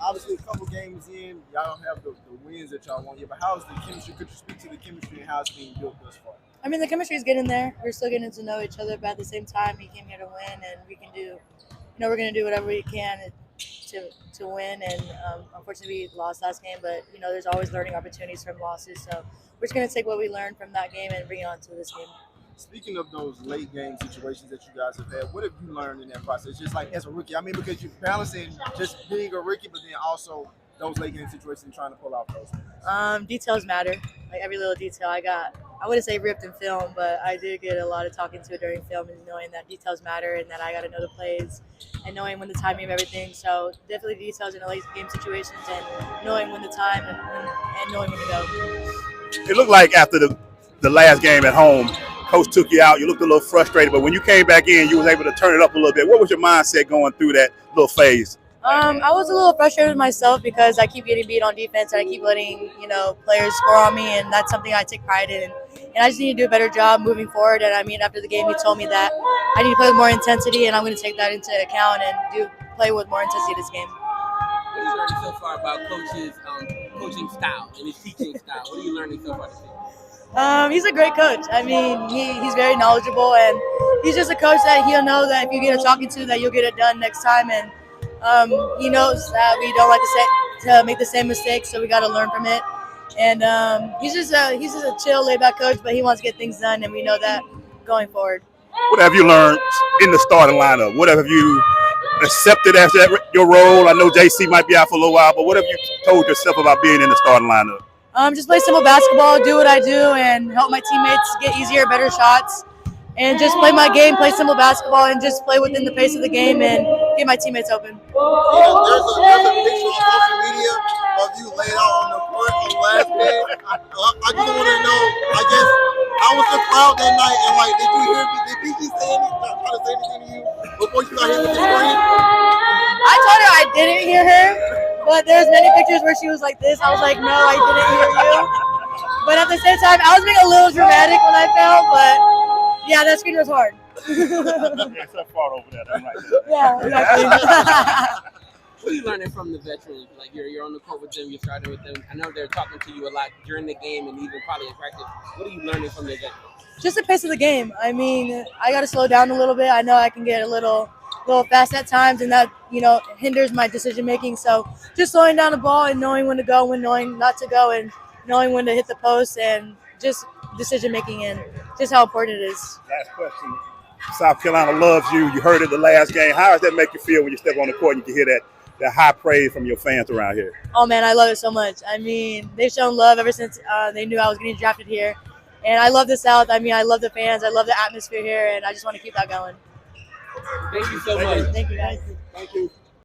Obviously, a couple games in, y'all don't have the wins that y'all want yet. But how's the chemistry? Could you speak to the chemistry and how it's being built thus far? I mean, the chemistry is getting there. We're still getting to know each other, but at the same time, we came here to win, and we can do, we're going to do whatever we can to win. And unfortunately, we lost last game, but there's always learning opportunities from losses. So we're just going to take what we learned from that game and bring it on to this game. Speaking of those late game situations that you guys have had, what have you learned in that process? Just like as a rookie, I mean, because you're balancing just being a rookie, but then also those late game situations and trying to pull out those. Details matter. Like every little detail I wouldn't say ripped in film, but I did get a lot of talking to it during film and knowing that details matter and that I got to know the plays and knowing when the timing of everything. So definitely details in the late game situations and knowing when the time and knowing when to go. It looked like after the last game at home, Coach took you out. You looked a little frustrated, but when you came back in, you was able to turn it up a little bit. What was your mindset going through that little phase? I was a little frustrated with myself because I keep getting beat on defense and I keep letting players score on me, and that's something I take pride in. And I just need to do a better job moving forward. And I mean, after the game, he told me that I need to play with more intensity, and I'm going to take that into account and play with more intensity this game. What are you learning so far about Coach's coaching style and his teaching style? What are you learning so far this year? He's a great coach. I mean, he's very knowledgeable, and he's just a coach that he'll know that if you get a talking to, that you'll get it done next time. And he knows that we don't like to make the same mistakes, so we got to learn from it. And he's just a chill, laid-back coach, but he wants to get things done, and we know that going forward. What have you learned in the starting lineup? What have you accepted as your role? I know JC might be out for a little while, but what have you told yourself about being in the starting lineup? Just play simple basketball, do what I do, and help my teammates get easier, better shots. And just play my game, play simple basketball, and just play within the pace of the game and get my teammates open. There's a picture on social media of you laid out on the court on the last game. I just want to know, I guess, how was the crowd that night? And did you hear? Did PG say anything? Try to say anything to you before you got hit with the screen? I told her I didn't hear her, but there's many pictures where she was like this. I was like, no, I didn't hear you. But at the same time, I was being a little dramatic when I fell, but. Yeah, that screen was hard. It's so far over there. Right there. Yeah, exactly. What are you learning from the veterans? Like you're on the court with them, you're starting with them. I know they're talking to you a lot during the game and even probably in practice. What are you learning from the veterans? Just the pace of the game. I mean, I got to slow down a little bit. I know I can get a little fast at times, and that hinders my decision making. So just slowing down the ball and knowing when to go, when knowing not to go, and knowing when to hit the post, and just decision making and just how important it is. Last question. South Carolina loves you. You heard it the last game. How does that make you feel when you step on the court and you can hear that high praise from your fans around here? Oh man, I love it so much. I mean, they've shown love ever since they knew I was getting drafted here. And I love the South. I mean, I love the fans. I love the atmosphere here, and I just want to keep that going. Thank you so much. Thank you, guys. Thank you.